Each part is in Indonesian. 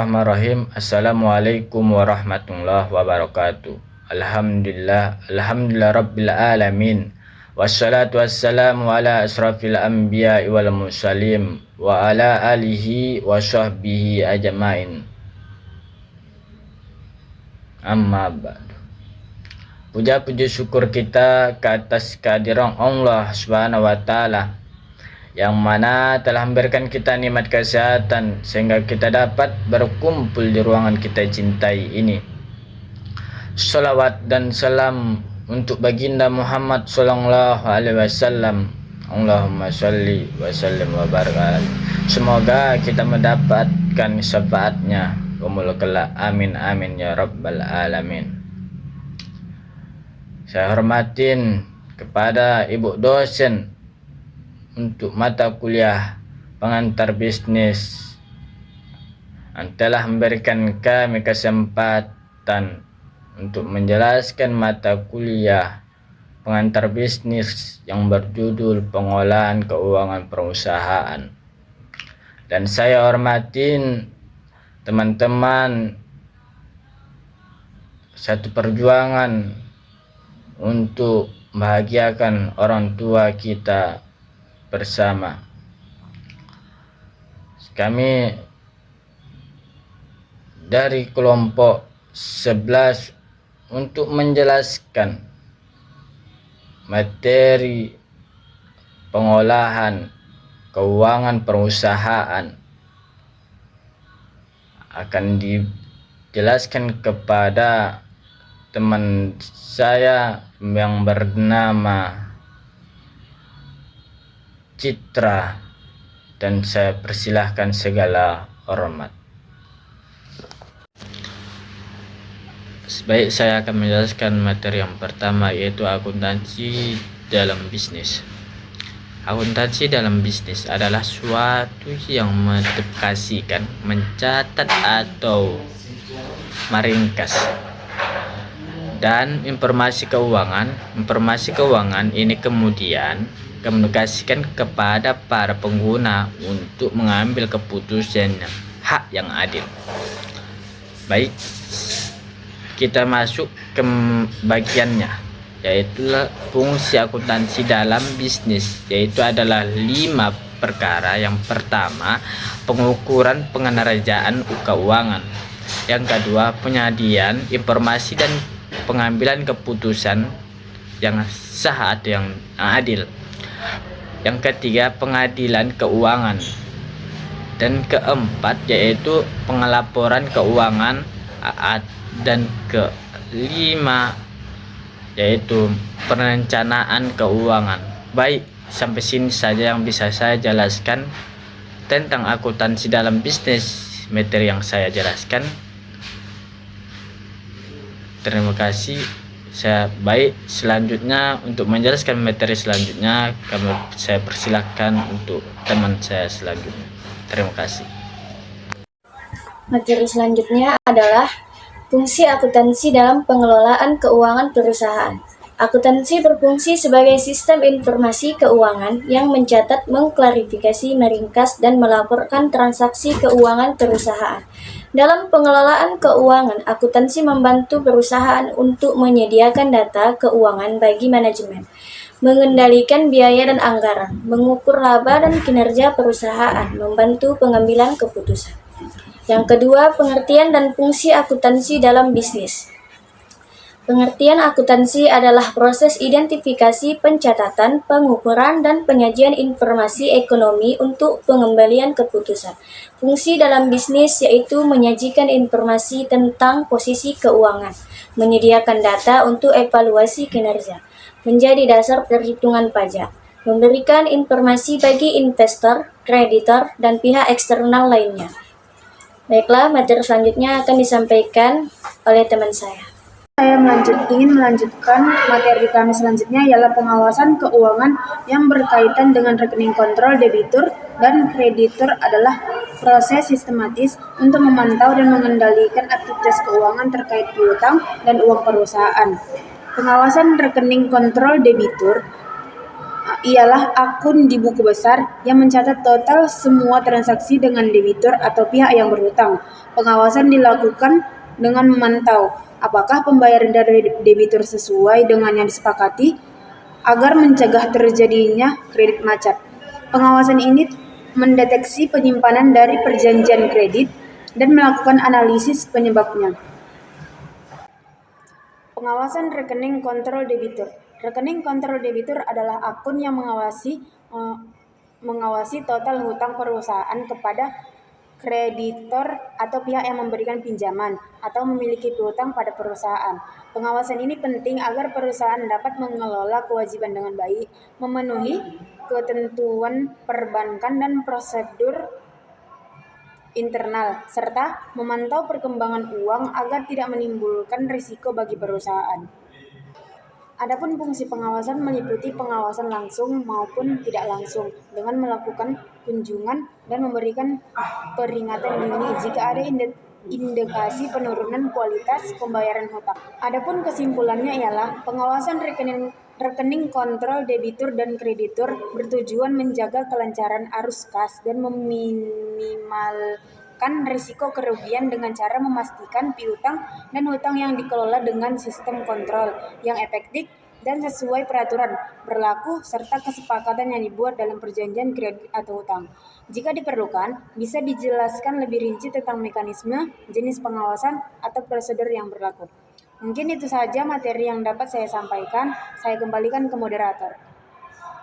Bismillahirrahmanirrahim. Assalamualaikum warahmatullahi wabarakatuh. Alhamdulillah rabbil alamin. Wassalatu wassalamu ala asrafil anbiya wal mursalin wa ala alihi wa sahbihi ajmain. Amma ba'du. Puja-puji syukur kita ke atas kehadiran Allah Subhanahu wa taala yang mana telah memberikan kita nikmat kesehatan sehingga kita dapat berkumpul di ruangan kita cintai ini. Salawat dan salam untuk baginda Muhammad sallallahu alaihi wasallam. Allahumma sholli wa sallim wa barik. Semoga kita mendapatkan syafaatnya umul kelak. Amin amin ya rabbal alamin. Saya hormatin kepada ibu dosen untuk mata kuliah pengantar bisnis yang telah memberikan kami kesempatan untuk menjelaskan mata kuliah pengantar bisnis yang berjudul pengolahan keuangan perusahaan. Dan saya hormatin teman-teman satu perjuangan untuk membahagiakan orang tua kita bersama. Kami dari kelompok 11 untuk menjelaskan materi pengolahan keuangan perusahaan akan dijelaskan kepada teman saya yang bernama Citra, dan saya persilahkan segala hormat. Baik, saya akan menjelaskan materi yang pertama, yaitu akuntansi dalam bisnis. Akuntansi dalam bisnis adalah suatu yang mendedikasikan, mencatat atau meringkas dan informasi keuangan. Informasi keuangan ini kemudian komunikasikan kepada para pengguna untuk mengambil keputusan hak yang adil. Baik, kita masuk ke bagiannya, yaitu fungsi akuntansi dalam bisnis, yaitu adalah 5 perkara. Yang pertama, pengukuran pengenarejaan keuangan. Yang kedua, penyajian informasi dan pengambilan keputusan yang sah atau yang adil. Yang ketiga, pengadilan keuangan. Dan keempat, yaitu pengelaporan keuangan. Dan kelima, yaitu perencanaan keuangan. Baik, sampai sini saja yang bisa saya jelaskan tentang akuntansi dalam bisnis, materi yang saya jelaskan. Terima kasih. Selanjutnya untuk menjelaskan materi selanjutnya saya persilahkan untuk teman saya selanjutnya. Terima kasih. Materi selanjutnya adalah fungsi akuntansi dalam pengelolaan keuangan perusahaan. Akuntansi berfungsi sebagai sistem informasi keuangan yang mencatat, mengklarifikasi, meringkas, dan melaporkan transaksi keuangan perusahaan. Dalam pengelolaan keuangan, akuntansi membantu perusahaan untuk menyediakan data keuangan bagi manajemen, mengendalikan biaya dan anggaran, mengukur laba dan kinerja perusahaan, membantu pengambilan keputusan. Yang kedua, pengertian dan fungsi akuntansi dalam bisnis. Pengertian akuntansi adalah proses identifikasi, pencatatan, pengukuran, dan penyajian informasi ekonomi untuk pengembalian keputusan. Fungsi dalam bisnis yaitu menyajikan informasi tentang posisi keuangan, menyediakan data untuk evaluasi kinerja, menjadi dasar perhitungan pajak, memberikan informasi bagi investor, kreditor, dan pihak eksternal lainnya. Baiklah, materi selanjutnya akan disampaikan oleh teman saya. Saya ingin melanjutkan materi kami selanjutnya, ialah pengawasan keuangan yang berkaitan dengan rekening kontrol debitur dan kreditur adalah proses sistematis untuk memantau dan mengendalikan aktivitas keuangan terkait piutang dan uang perusahaan. Pengawasan rekening kontrol debitur ialah akun di buku besar yang mencatat total semua transaksi dengan debitur atau pihak yang berhutang. Pengawasan dilakukan dengan memantau apakah pembayaran dari debitur sesuai dengan yang disepakati agar mencegah terjadinya kredit macet. Pengawasan ini mendeteksi penyimpanan dari perjanjian kredit dan melakukan analisis penyebabnya. Pengawasan rekening kontrol debitur. Rekening kontrol debitur adalah akun yang mengawasi total hutang perusahaan kepada kreditor atau pihak yang memberikan pinjaman atau memiliki piutang pada perusahaan. Pengawasan ini penting agar perusahaan dapat mengelola kewajiban dengan baik, memenuhi ketentuan perbankan dan prosedur internal, serta memantau perkembangan uang agar tidak menimbulkan risiko bagi perusahaan. Adapun fungsi pengawasan meliputi pengawasan langsung maupun tidak langsung dengan melakukan kunjungan dan memberikan peringatan dini jika ada indikasi penurunan kualitas pembayaran hutang. Adapun kesimpulannya ialah pengawasan rekening kontrol debitur dan kreditur bertujuan menjaga kelancaran arus kas dan meminimalkan risiko kerugian dengan cara memastikan piutang dan hutang yang dikelola dengan sistem kontrol yang efektif dan sesuai peraturan berlaku serta kesepakatan yang dibuat dalam perjanjian kredit atau hutang. Jika diperlukan, bisa dijelaskan lebih rinci tentang mekanisme, jenis pengawasan, atau prosedur yang berlaku. Mungkin itu saja materi yang dapat saya sampaikan. Saya kembalikan ke moderator.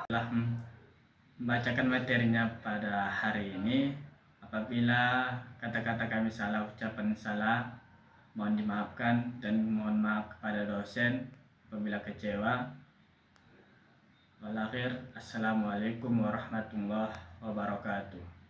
Telah membacakan materinya pada hari ini. Apabila kata-kata kami salah, ucapan salah, mohon dimaafkan dan mohon maaf kepada dosen apabila kecewa. Walakhir, assalamualaikum warahmatullahi wabarakatuh.